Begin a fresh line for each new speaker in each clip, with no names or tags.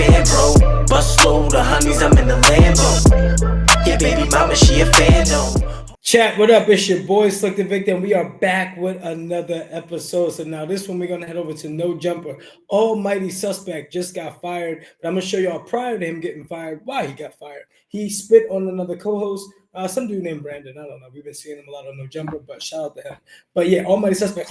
fan, bro. Bust low, the honeys, I'm in the Lambo. Yeah, baby mama, she a fan, though.
Chat, what up? It's your boy Slicktor, and we are back with another episode. So now this one, we're going to head over to No Jumper. Almighty suspect just got fired, but I'm going to show y'all prior to him getting fired why he got fired. He spit on another co-host, some dude named Brandon. I don't know. We've been seeing him a lot on No Jumper, but shout out to him. But yeah, Almighty suspect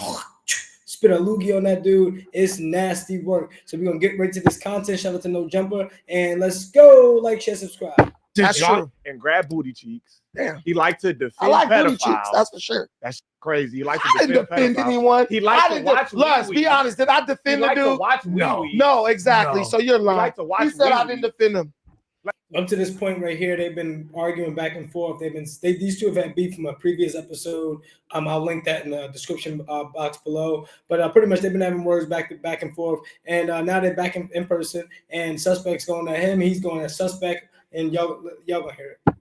spit a loogie on that dude. It's nasty work. So we're going to get right to this content. Shout out to No Jumper, and let's go. Like, share, subscribe.
That's true. And grab booty cheeks.
Damn.
He liked to defend
I like
pedophiles.
booty cheeks, that's for sure.
That's crazy. He liked to
I didn't defend anyone.
He liked to watch
Let's be honest. Did I defend the dude? No, exactly.
No.
So you're lying.
He liked to watch
He said I
wee-wee.
didn't defend him.
Up to this point right here, they've been arguing back and forth. These two have had beef from a previous episode. I'll link that in the description box below. But pretty much they've been having words back and forth. And now they're back in person. And suspect's going at him. He's going at suspect. And y'all gonna hear it.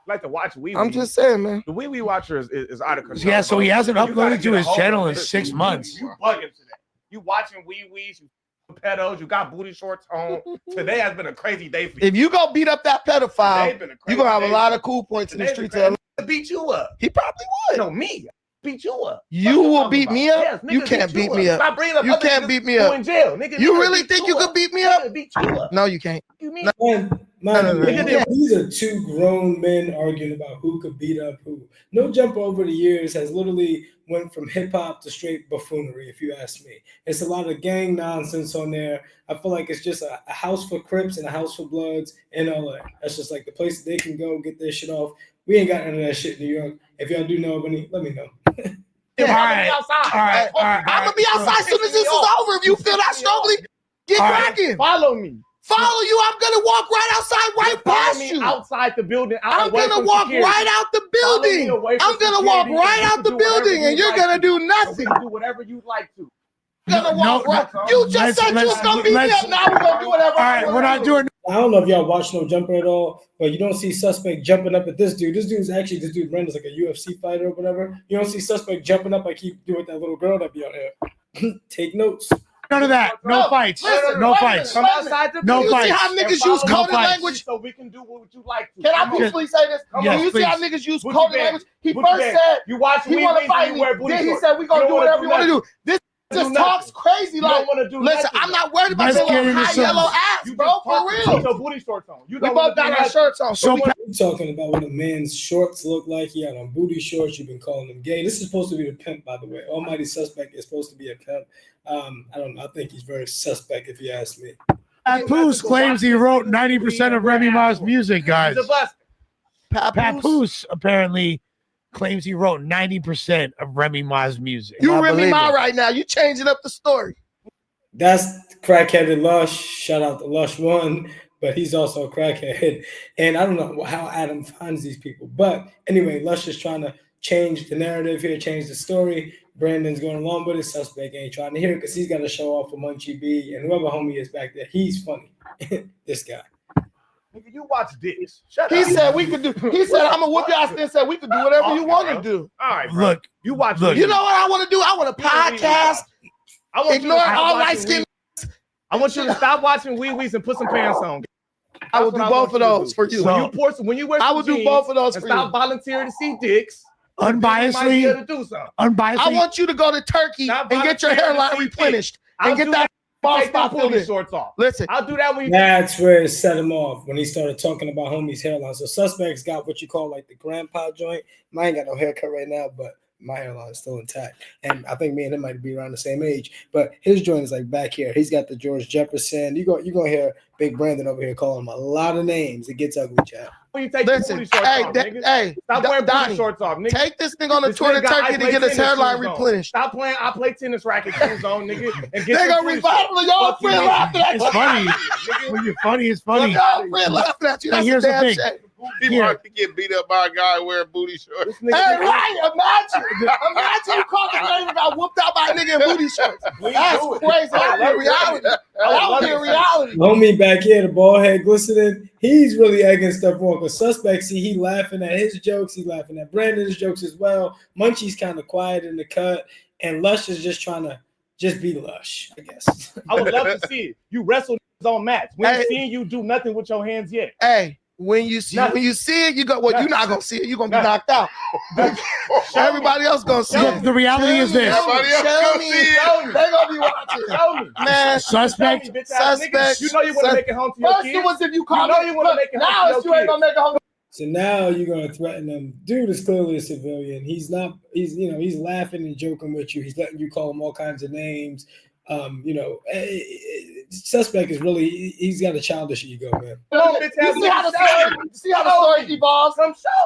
Like to watch wee-wee.
I'm just saying, man.
The wee-wee watcher is out of control.
Yeah, so he hasn't
You gotta
uploaded to
get a
his
hold
channel
of
in
it.
6 months.
You bugging today. You watching wee-wees, you pedos, you got booty shorts on. Today has been a crazy day for you.
If you go beat up that pedophile,
Today's been a crazy
you're gonna have a
day.
lot of cool points in the
Today's
streets.
been crazy. Beat you up.
He probably would.
No, me. Beat you up.
You
What
will
talking
beat me up?
Yes,
You
nigga
can't beat me up.
Stop bringing up
You
other
can't
niggas
beat me
who
up.
in jail. Nigga,
You
nigga
really
beat
think you could beat me up?
Nigga beat you up.
No, you can't.
You mean?
No.
These are two grown men arguing about who could beat up who. No Jumper over the years has literally went from hip hop to straight buffoonery, if you ask me. It's a lot of gang nonsense on there. I feel like it's just a house for Crips and a house for Bloods in LA. That's just like the place they can go get their shit off. We ain't got none of that shit in New York. If y'all do know of any, let me know.
All right.
I'm gonna be outside as soon as this is over. If you feel that strongly, get cracking.
Follow me.
Follow you. I'm gonna walk right outside, right past you.
Outside the building.
I'm gonna walk right out the building. I'm gonna walk right out the building, and you're gonna do nothing.
Do whatever you like to.
Gonna walk right. You just said you was gonna beat me up. Now we're gonna do whatever.
All right, we're not doing.
I don't know if y'all watch No Jumper at all, but you don't see Suspect jumping up at this dude. This dude Brendan's like a UFC fighter or whatever. You don't see Suspect jumping up like he do with that little girl that be out here. Take notes.
None of that. No fights. No fights.
Come outside the
No
building.
You see
fights.
how niggas use
No
coded
fights.
language?
So we can do what you like to.
Can I briefly say this?
Yes,
You see how
please.
niggas use
What
coded
you mean?
language? He
What you
first
mean?
said
You watch
he
wee
want to
wees
fight
and
me.
you wear booty
Then he
shorts.
said we gonna
You
do
don't
whatever you want to
nothing.
do. This
Do
just
nothing.
talks crazy.
You
Like,
don't want to do
listen,
nothing.
I'm not worried about
Let's
your
get
little
into
high
some-
yellow ass,
You
bro.
just
For
talking
real.
with your booty shorts on. You
We
don't
both
wanna
got
do
our
nothing.
shirts on.
So
We're talking about what a man's shorts look like. He had on booty shorts. You've been calling him gay. This is supposed to be the pimp, by the way. Almighty Suspect is supposed to be a pimp. I don't know. I think he's very suspect, if you ask me.
Papoose claims he wrote 90% of Remy Ma's music, guys.
He's a bust.
Papoose apparently claims he wrote 90% of Remy Ma's music.
You I Remy believe Ma it. right now. You changing up the story.
That's crackheaded Lush. Shout out to Lush One, but he's also a crackhead. And I don't know how Adam finds these people. But anyway, Lush is trying to change the narrative here, change the story. Brandon's going along with it. Suspect ain't trying to hear it because he's got to show off for Munchie B and whoever homie is back there. He's funny. This guy.
Nigga, you watch dicks. Shut
He
up.
said we could do. He said I'm gonna whoop your ass. And said we could do whatever you want to do.
All right, bro.
Look,
You watch.
Look.
You know what I want to do? I want to podcast.
I want
Ignore
you to stop
all
watching
light skin.
I want you to stop watching wee-wees and put some pants on.
I will do
That's what
both of
want you to
those
do.
for you.
When you wear
I
some
will do
jeans
both of those
and
for
stop
you.
volunteering to see dicks. You might be
unbiasedly,
able to do something.
unbiasedly.
I want you to go to Turkey
Stop
and get your
volunteering to
hairline
see
replenished
I'll
and get
do
that ball
Take
spot
them
filled
booty
in.
shorts off.
Listen,
I'll do that when you.
That's where it set him off when he started talking about homie's hairline. So Suspect's got what you call like the grandpa joint. Mine ain't got no haircut right now, but my hairline is still intact. And I think me and him might be around the same age. But his joint is like back here. He's got the George Jefferson. You're gonna hear Big Brandon over here calling him a lot of names. It gets ugly, Chad.
When you take your
listen.
booty shorts
Hey,
off, nigga.
hey,
Stop wearing booty
Donnie,
shorts off, nigga.
take this thing on a
This
tour to
nigga got
Turkey to
ice
get his
tennis
hairline
shoes on.
replenished.
Stop playing. I play tennis racket shoes on, nigga. And
They
get
gonna revival y'all
Fuck you,
friend
nigga.
laughing at
It's
you.
funny. When you're funny, it's funny.
Y'all friend laughing at you.
But
That's
here's
a
the
damn
thing.
shame.
People
Yeah.
are to get beat up by a guy wearing booty shorts.
This
Hey,
nigga,
right? Imagine you called his name and got whooped out by a nigga in booty shorts. That's crazy. That would be reality. That would be reality.
Homie back here, the bald head glistening. He's really egging stuff on because Suspect, see, he laughing at his jokes. He's laughing at Brandon's jokes as well. Munchie's kind of quiet in the cut. And Lush is just trying to just be Lush, I guess.
I would love to see it. You wrestle on mats. We ain't seen you do nothing with your hands yet.
Hey, when you see it, you go. Well, you're not gonna see it. You're gonna be knocked out. Everybody else gonna see it.
The reality is this.
Everybody else
Show
gonna
me.
see it.
They gonna be watching.
Show me.
Man,
Suspect.
Show me, bitch ass nigga. You know you want to make it home to your
first
kids.
it was if you call
know
me.
you wanna
Look,
make it home
now
to
it's
your
you ain't
kids.
gonna make it home.
So now you're gonna threaten him. Dude is clearly a civilian. He's not. He's he's laughing and joking with you. He's letting you call him all kinds of names. Suspect is really. He's got a childish ego, man.
You see how the story evolves?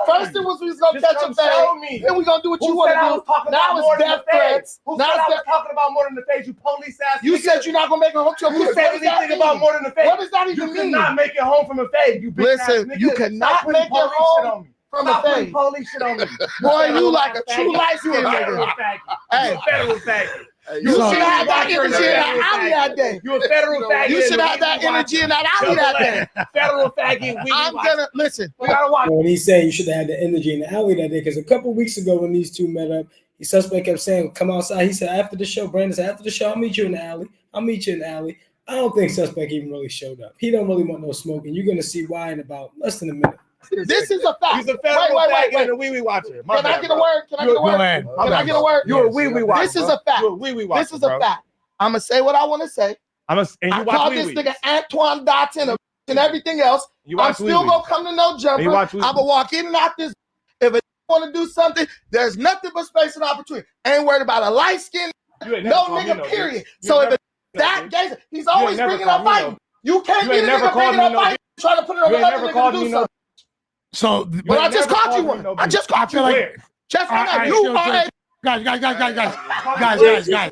First it was we was gonna catch a fade. Then we gonna do what you want to do. Now it's death threats.
Who
Now
said I was
it's
talking about more than the face? You police ass.
you
nigga.
said you're not gonna make it home to your
You said anything about more than the face?
What does that
You
even
could
mean?
not make it home from a fade. You bitch ass
Listen,
nigga.
you cannot
Stop putting
make it
police
home
shit on me.
from a
Stop putting
fade.
police shit on me.
Boy, you like a true light
You
skinned
a federal
nigga.
faggot.
Hey.
You a federal faggot.
You should have had that energy in that alley that day.
You a federal faggot.
You should have that energy in that alley that day.
Federal faggot.
I'm gonna listen.
We gotta watch.
When he's saying you should have had the energy in the alley that day, because a couple weeks ago when these two met up, the suspect kept saying, "Come outside." He said, "After the show," Brandon said, "After the show, I'll meet you in the alley. I'll meet you in the alley." I don't think suspect even really showed up. He don't really want no smoke, and you're gonna see why in about less than a minute.
This is a fact.
He's a federal faggot and a wee-wee watcher.
Can I get a word? Can I get a word? Can I get a word?
You're a wee-wee watcher.
This is a fact.
You're a wee-wee watcher.
This is a fact. I'm gonna say what I want to say.
And you
I
watch
call this
wee-wees.
nigga Antoine Dotson and everything else.
You
I'm
watch
still
wee-wees.
gonna come to no jumper.
You watch
I'm
wee-wees.
gonna walk in and out this. If it want to do something, there's nothing but space and opportunity. Ain't worried about a light skin,
You ain't never
no
called me
nigga,
no
period.
bitch. You
So
ain't
if it's that
bitch.
gay, he's always
never
bringing
called
up
me no
fighting. You can't
You
get
ain't
a
never
nigga
called
bringing
me
up
no
fighting, trying to put it on
You ain't
another
never
nigga
called
to do
me no.
something.
So,
But I just caught you
called me
one.
no
I
bitch.
just
I
caught you
feel like
Where?
Just
I
like you are a
guys.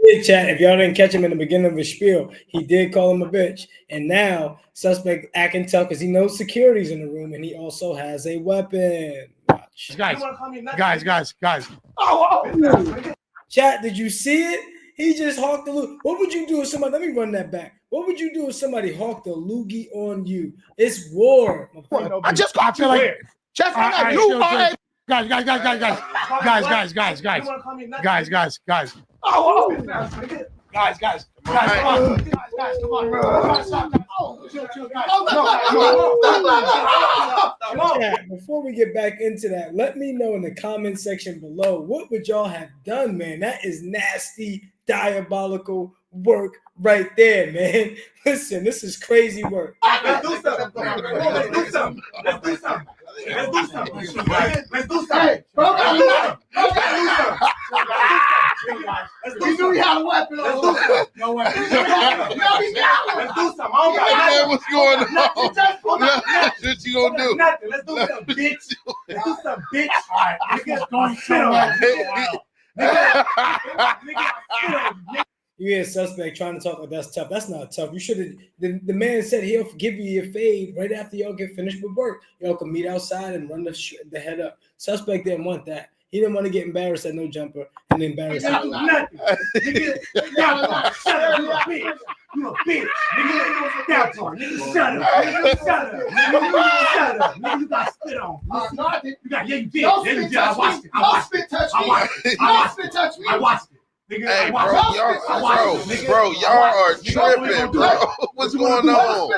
Big chat. If y'all didn't catch him in the beginning of his spiel, he did call him a bitch, and now suspect acting tough because he knows security's in the room, and he also has a weapon. Watch.
Guys.
Chat, did you see it? He just hawked the loogie. What would you do if somebody? Let me run that back. What would you do if somebody hawked the loogie on you? It's war.
I just caught you
like
just like you are a
guys.
Chat, before we get back into that, let me know in the comment section below, what would y'all have done, man? That is nasty, diabolical work right there, man. Listen, this is crazy work.
Let's do something. Let's do something.
Hey, bro, we knew he had a weapon on.
No weapon.
Let's
do something.
Man, what's going on? What you gonna do?
Nothing. Let's do something, bitch. Let's do something, bitch. All right.
This is going so well.
You hear a suspect trying to talk like that's tough. That's not tough. You should have. The man said he'll give you your fade right after y'all get finished with work. Y'all can meet outside and run the head up. Suspect didn't want that. He didn't want to get embarrassed at no jumper and embarrassed.
Nothing. Nigga, shut up. You a bitch. You a bitch. Nigga, that's all. Nigga, shut up. Nigga, shut up. Nigga, shut up. Nigga, you got spit on. You got, yeah, you did.
Don't
Yeah, you
spit
did. I
touch
watched
me.
it. I
Don't
watched
spit
it.
touch
I
me.
watched it.
Don't spit touch me.
I watched it. Nigga,
Hey,
I
bro,
watched it.
y'all, y'all are tripping, bro. What's going on?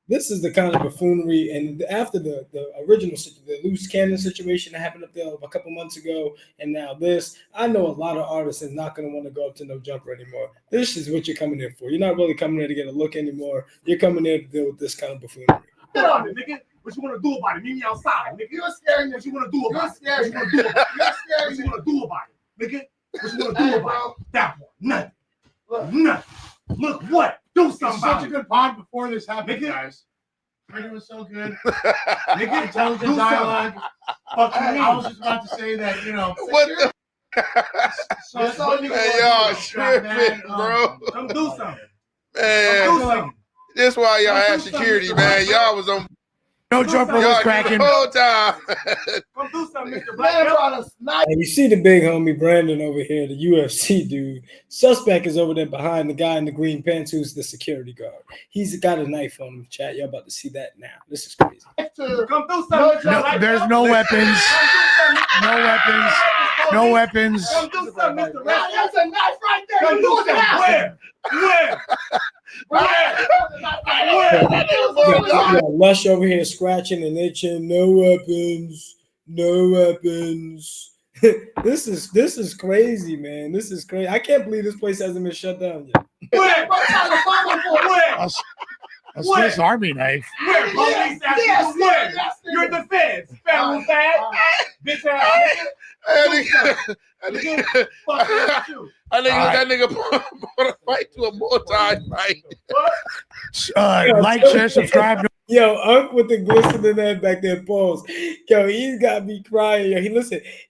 This is the kind of buffoonery, and after the original, the loose cannon situation that happened up there a couple months ago, and now this, I know a lot of artists are not going to want to go up to no jumper anymore. This is what you're coming in for. You're not really coming here to get a look anymore. You're coming here to deal with this kind of buffoonery.
Get on it, nigga. What you want to do about it? Meet me outside, nigga.
You're scaring me.
What you want to do about it?
You're
What you want to do about it?
You're scaring
What
me.
you want to do about it, nigga? What you want to do about it? That one. Nothing. Nothing. Look what? Do something about it.
good pod before this happened,
Nigga.
guys. It was so good.
Nigga,
Intelligent
do
dialogue.
Fucking
I was just about to say that, you know.
What the?
So,
Man, y'all tripping, bro.
Come do something.
Man,
Come do something.
this why y'all had security, man. Y'all was on.
no jumper
Y'all
was
the
cracking.
whole time.
Come do something, Mr.
Man
Black.
brought a sniper.
And you see the big homie Brandon over here, the UFC dude. Suspect is over there behind the guy in the green pants who's the security guard. He's got a knife on him, chat. Y'all about to see that now. This is crazy.
Come do something.
No, there's no weapons. No weapons. No weapons.
Come do something, Mr. Rest.
That's a knife right there.
Come
You
do
looking
something.
out.
Where?
Yeah, Lush over here scratching and itching. No weapons. No weapons. This is crazy, man. This is crazy. I can't believe this place hasn't been shut down yet.
Where?
A Swiss Army knife.
Where? Police asking you where? You're the feds. Federal fed. Bitch ass nigga.
That nigga brought a fight to a multi-fight.
Like, share, subscribe.
Yo, Unc with the glistening head back there, pause. Yo, he's got me crying. Yo,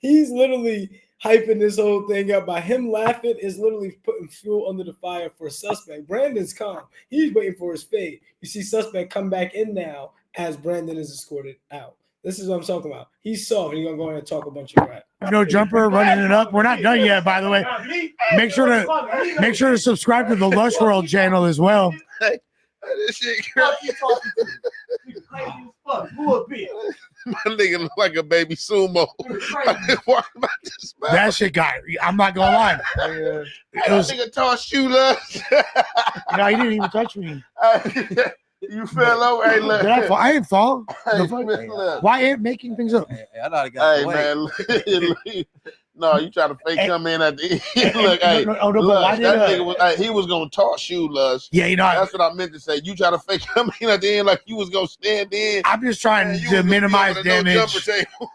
he's literally hyping this whole thing up. By him laughing is literally putting fuel under the fire for Suspect. Brandon's calm. He's waiting for his fate. You see Suspect come back in now as Brandon is escorted out. This is what I'm talking about. He's soft. He's gonna go in and talk a bunch of crap.
No Jumper running it up. We're not done yet, by the way. Make sure to subscribe to the Lush World channel as well.
This shit
Fuck you talking to? Nigga crazy as fuck. Who a bitch?
My nigga look like a baby sumo.
That shit got. I'm not gonna lie.
That nigga tossed you, look.
No, he didn't even touch me.
You fell over. Hey, look.
Did I fall? I didn't fall.
Hey, look.
Why ain't making things up?
I thought it got
Hey, man. Look. No, you try to fake come in at the end. Look,
No,
hey,
no, but
look,
why did
that nigga was, he was gonna toss you, Lush.
Yeah, you know,
That's what I meant to say. You try to fake come in at the end like you was gonna stand in.
I'm just trying
Man, you
to
was gonna be
minimize
over the no
damage.
jumper table.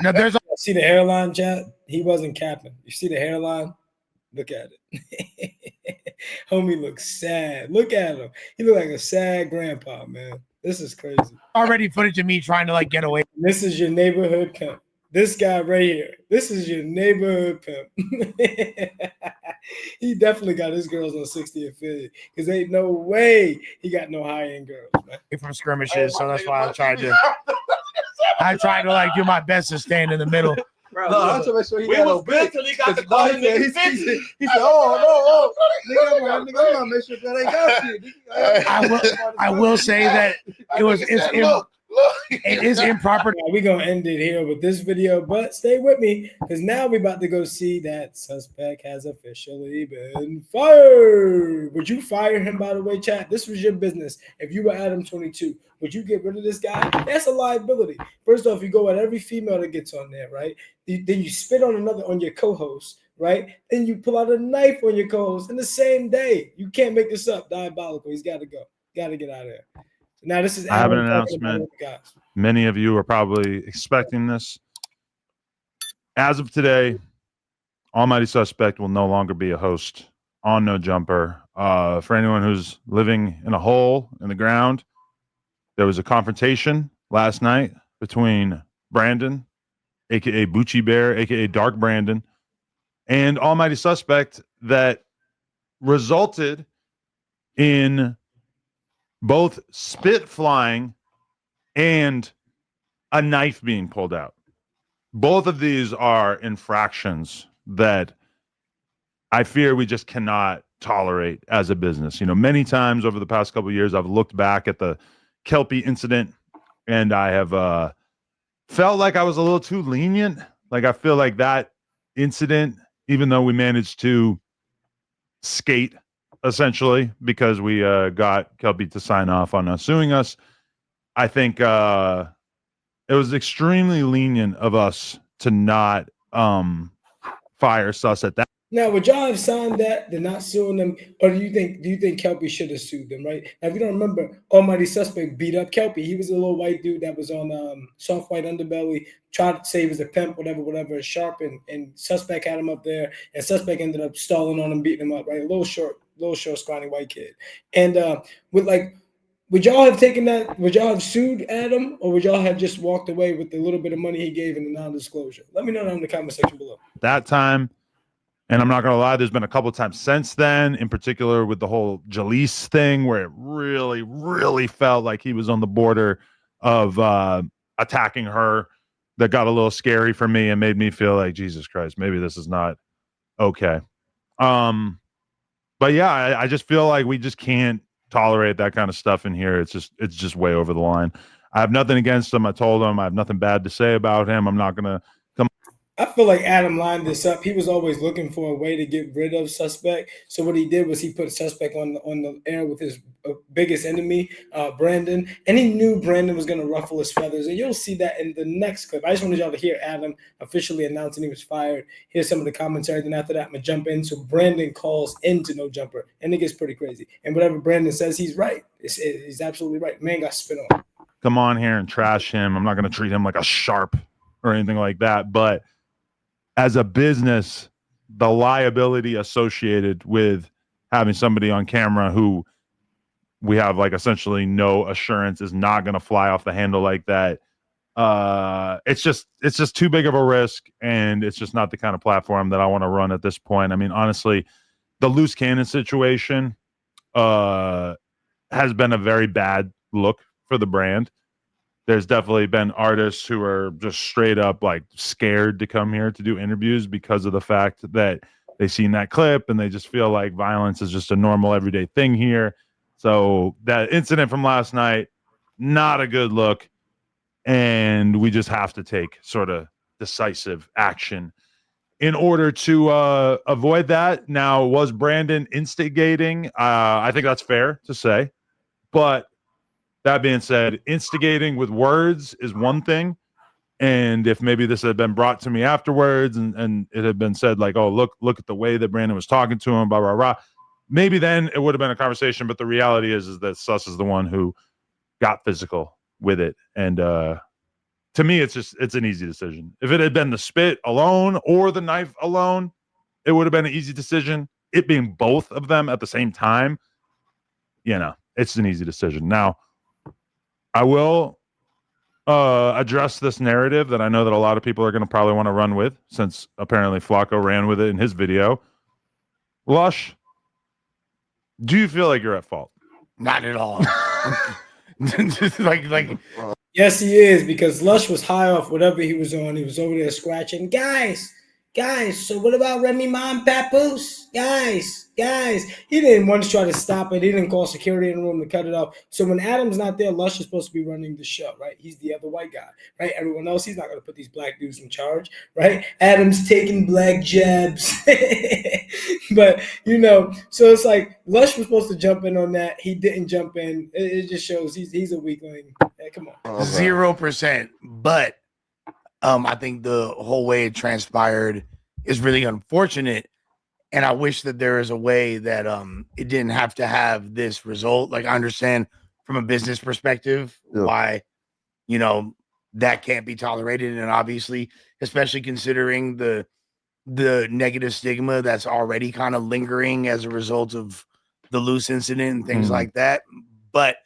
Now, there's
See the hairline, chat? He wasn't capping. You see the hairline? Look at it. Homie looks sad. Look at him. He look like a sad grandpa, man. This is crazy.
already footage of me trying to like get away.
This is your neighborhood pimp. This guy right here. This is your neighborhood pimp. He definitely got his girls on 60 and 50 because ain't no way he got no high-end girls, man.
From skirmishes, so that's why I tried to like do my best to stand in the middle.
Bro, I'm trying to make sure he
We
got
was
no
built
bitch.
till he got the
No,
call.
he said, oh, no, nigga, I'm gonna make sure that ain't got shit.
I will say that it is improper.
We're going to end it here with this video, but stay with me because now we're about to go see that Suspect has officially been fired. Would you fire him, by the way, chat? This was your business. If you were Adam 22, would you get rid of this guy? That's a liability. First off, you go at every female that gets on there, right? Then you spit on your co-host, right? Then you pull out a knife on your co-host in the same day. You can't make this up. Diabolical. He's got to go. Got to get out of there. Now this is.
I have an
Adam talking
announcement.
about guys.
Many of you are probably expecting this. As of today, Almighty Suspect will no longer be a host on No Jumper. For anyone who's living in a hole in the ground, there was a confrontation last night between Brandon, aka Bucci Bear, aka Dark Brandon, and Almighty Suspect that resulted in both spit flying and a knife being pulled out. Both of these are infractions that I fear we just cannot tolerate as a business. You know, many times over the past couple of years, I've looked back at the Kelpie incident and I have felt like I was a little too lenient. Like, I feel like that incident, even though we managed to skate essentially because we got Kelpie to sign off on suing us, I think it was extremely lenient of us to not fire Sus at that.
Now, would y'all have signed that? They're not suing them, or do you think Kelpie should have sued them? Right now, if you don't remember, Almighty Suspect beat up Kelpie. He was a little white dude that was on soft white underbelly, tried to say he was a pimp, whatever, sharp, and Suspect had him up there, and Suspect ended up stalling on him, beating him up. Right, a little short, scrawny white kid, and would y'all have taken that? Would y'all have sued Adam, or would y'all have just walked away with the little bit of money he gave in the non-disclosure? Let me know down in the comment section below.
That time, and I'm not going to lie, there's been a couple of times since then, in particular with the whole Jalise thing, where it really, really felt like he was on the border of attacking her. That got a little scary for me and made me feel like, Jesus Christ, maybe this is not okay. But yeah, I just feel like we just can't tolerate that kind of stuff in here. It's just way over the line. I have nothing against him. I told him I have nothing bad to say about him. I'm not gonna come.
I feel like Adam lined this up. He was always looking for a way to get rid of Suspect. So what he did was he put Suspect on the air with his biggest enemy, Brandon, and he knew Brandon was going to ruffle his feathers. And you'll see that in the next clip. I just wanted y'all to hear Adam officially announcing he was fired. Here's some of the commentary. Then after that, I'm gonna jump in. So Brandon calls into No Jumper, and it gets pretty crazy. And whatever Brandon says, he's right. He's absolutely right. Man got spit on.
Come on here and trash him. I'm not going to treat him like a sharp or anything like that, but as a business, the liability associated with having somebody on camera who we have like essentially no assurance is not going to fly off the handle like that. It's just too big of a risk, and it's just not the kind of platform that I want to run at this point. I mean, honestly, the loose cannon situation has been a very bad look for the brand. There's definitely been artists who are just straight up like scared to come here to do interviews because of the fact that they've seen that clip and they just feel like violence is just a normal everyday thing here. So that incident from last night, not a good look. And we just have to take sort of decisive action in order to avoid that. Now, was Brandon instigating? I think that's fair to say. But that being said, instigating with words is one thing. And if maybe this had been brought to me afterwards and it had been said like, oh, look at the way that Brandon was talking to him, blah, blah, blah, maybe then it would have been a conversation. But the reality is that Sus is the one who got physical with it. And to me, it's an easy decision. If it had been the spit alone or the knife alone, it would have been an easy decision. It being both of them at the same time, it's an easy decision. Now, I will address this narrative that I know that a lot of people are going to probably want to run with, since apparently Flacco ran with it in his video. Lush, do you feel like you're at fault?
Not at all. like
Yes, he is, because Lush was high off whatever he was on. He was over there scratching. Guys, so what about Remy Mom Papoose? Guys. He didn't once try to stop it. He didn't call security in the room to cut it off. So when Adam's not there, Lush is supposed to be running the show, right? He's the other white guy, right? Everyone else, he's not going to put these black dudes in charge, right? Adam's taking black jabs. But, so it's like Lush was supposed to jump in on that. He didn't jump in. It just shows he's a weakling. Hey, come on.
0%. But I think the whole way it transpired is really unfortunate. And I wish that there is a way that it didn't have to have this result. Like, I understand from a business perspective why, that can't be tolerated. And obviously, especially considering the negative stigma that's already kind of lingering as a result of the loose incident and things like that. But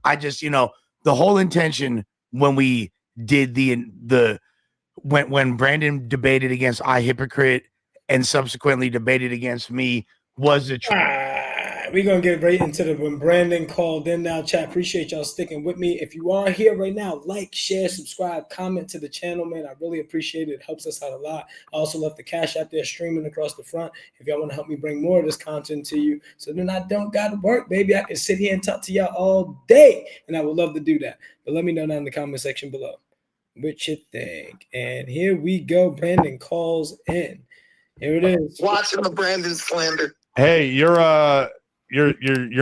I just, the whole intention when we did when Brandon debated against iHypocrite and subsequently debated against me was the truth.
We're going to get right into when Brandon called in now, chat. Appreciate y'all sticking with me. If you are here right now, like, share, subscribe, comment to the channel, man. I really appreciate it. It helps us out a lot. I also left the cash out there streaming across the front. If y'all want to help me bring more of this content to you, so then I don't got to work, baby. I can sit here and talk to y'all all day, and I would love to do that. But let me know down in the comment section below what you think. And here we go. Brandon calls in. Here it is.
Watching the Brandon slander.
Hey, your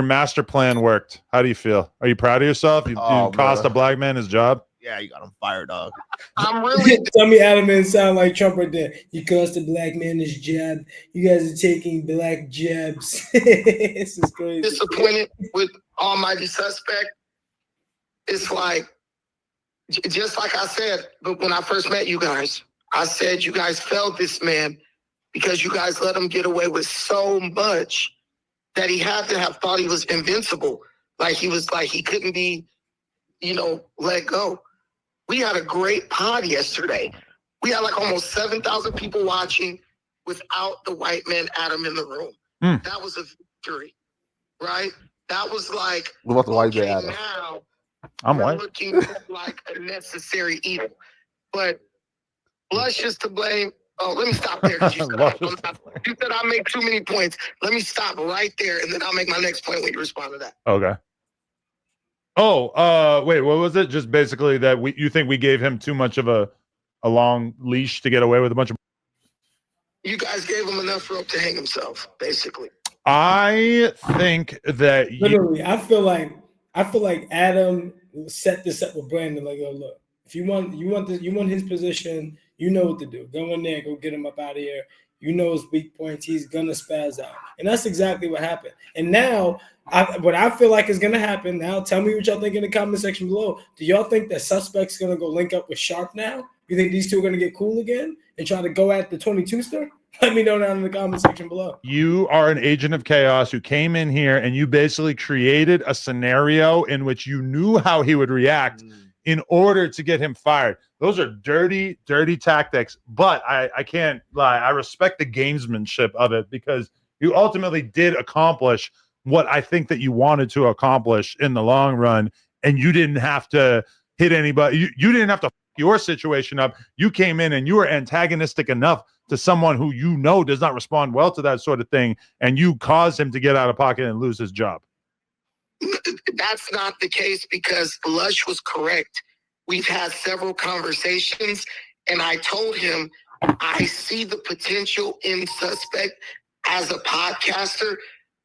master plan worked. How do you feel? Are you proud of yourself? You cost a black man his job?
Yeah, you got him fired, dog.
I'm really
Tell me Adam didn't sound like Trump right there. You cost a black man his job. You guys are taking black jabs. This is crazy.
disappointed with Almighty Suspect. It's like, just like I said, but when I first met you guys, I said you guys failed this man because you guys let him get away with so much that he had to have thought he was invincible. Like he couldn't be, let go. We had a great pod yesterday. We had like almost 7,000 people watching without the white man Adam in the room. That was a victory, right? That was like,
What about the white man Adam?
Now
I'm
we're
white.
looking like a necessary evil. But Blush is to blame. Oh, let me stop there. You said I make too many points. Let me stop right there, and then I'll make my next point when you respond to that.
Okay. Oh, wait, what was it? Just basically that you think we gave him too much of a a long leash to get away with a bunch of.
You guys gave him enough rope to hang himself, basically.
I think that
literally, I feel like Adam set this up with Brandon. Like, yo, look, if you want his position, you know what to do. Go in there, go get him up out of here. You know his weak points. He's gonna spaz out, and that's exactly what happened. And now, what I feel like is gonna happen now. Tell me what y'all think in the comment section below. Do y'all think that Suspect's gonna go link up with Sharp now? You think these two are gonna get cool again and try to go at the 22-ster? Let me know down in the comment section below.
You are an agent of chaos who came in here and you basically created a scenario in which you knew how he would react in order to get him fired. Those are dirty, dirty tactics. But I can't lie. I respect the gamesmanship of it because you ultimately did accomplish what I think that you wanted to accomplish in the long run. And you didn't have to hit anybody. You didn't have to f your situation up. You came in and you were antagonistic enough to someone who you know does not respond well to that sort of thing, and you caused him to get out of pocket and lose his job.
That's not the case because Lush was correct. We've had several conversations, and I told him I see the potential in Suspect as a podcaster,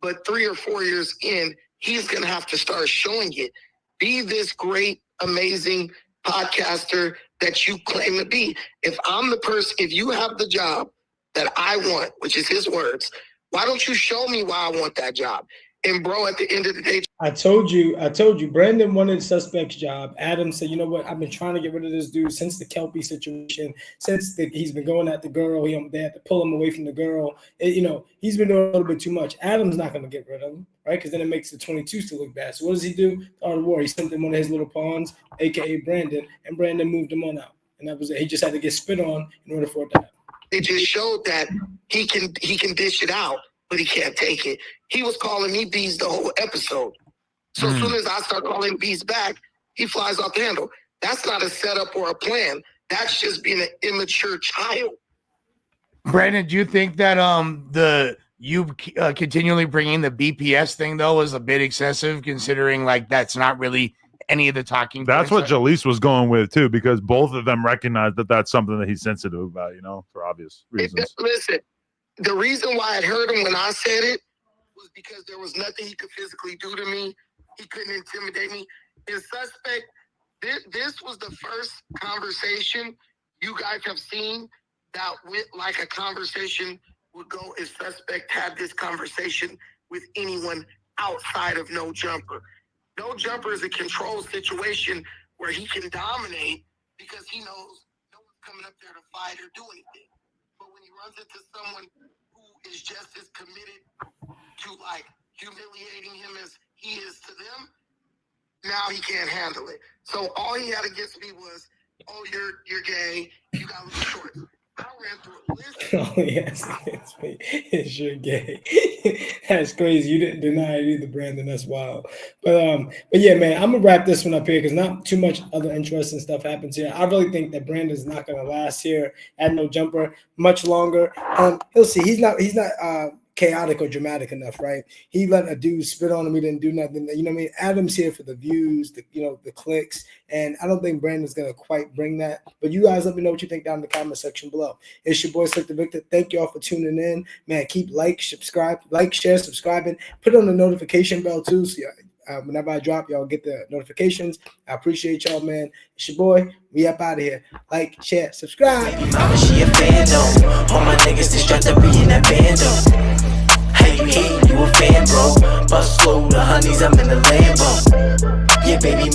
but 3 or 4 years in, he's going to have to start showing it. Be this great, amazing podcaster that you claim to be. If I'm the person, if you have the job that I want, which is his words, why don't you show me why I want that job? And bro, at the end of the day,
I told you, Brandon wanted Suspect's job. Adam said, you know what? I've been trying to get rid of this dude since the Kelpie situation, he's been going at the girl. They had to pull him away from the girl. He's been doing a little bit too much. Adam's not going to get rid of him, right? Because then it makes the 22s to look bad. So what does he do? Art of War. He sent him one of his little pawns, a.k.a. Brandon, and Brandon moved him on out. And that was it. He just had to get spit on in order for it to happen.
It just showed that he can dish it out, but he can't take it. He was calling me Bees the whole episode. So as soon as I start calling Bees back, he flies off the handle. That's not a setup or a plan. That's just being an immature child.
Brandon, do you think that continually bringing the BPS thing though is a bit excessive, considering like that's not really any of the talking?
That's what Jalise was going with too, because both of them recognize that that's something that he's sensitive about, for obvious reasons.
Listen, the reason why it hurt him when I said it was because there was nothing he could physically do to me. He couldn't intimidate me. In Suspect, this was the first conversation you guys have seen that went like a conversation would go if Suspect had this conversation with anyone outside of No Jumper. No Jumper is a control situation where he can dominate because he knows no one's coming up there to fight or do anything. But when he runs into someone who is just as committed to like humiliating him as he is to them, now he can't handle it. So all he had against me was, oh, you're gay, you got little shorts. I ran through a list.
Oh yes, it's you're gay. That's crazy. You didn't deny it either, Brandon. That's wild. But yeah, man, I'm gonna wrap this one up here because not too much other interesting stuff happens here. I really think that Brandon's not gonna last here at No Jumper much longer. He'll see. He's not chaotic or dramatic enough, right? He let a dude spit on him. He didn't do nothing. You know what I mean? Adam's here for the views, the clicks, and I don't think Brandon's gonna quite bring that. But you guys let me know what you think down in the comment section below. It's your boy Slicktor. Thank you all for tuning in, man. Keep share, subscribing, put on the notification bell too, so whenever I drop, y'all get the notifications. I appreciate y'all, man. It's your boy. We up out of here. Like, share, subscribe.
Baby mama, she a fan though. All my niggas, they strapped to be in that band though. How you hate, you a fan, bro. Bust slow, the honeys, I'm in the Lambo. Yeah, baby.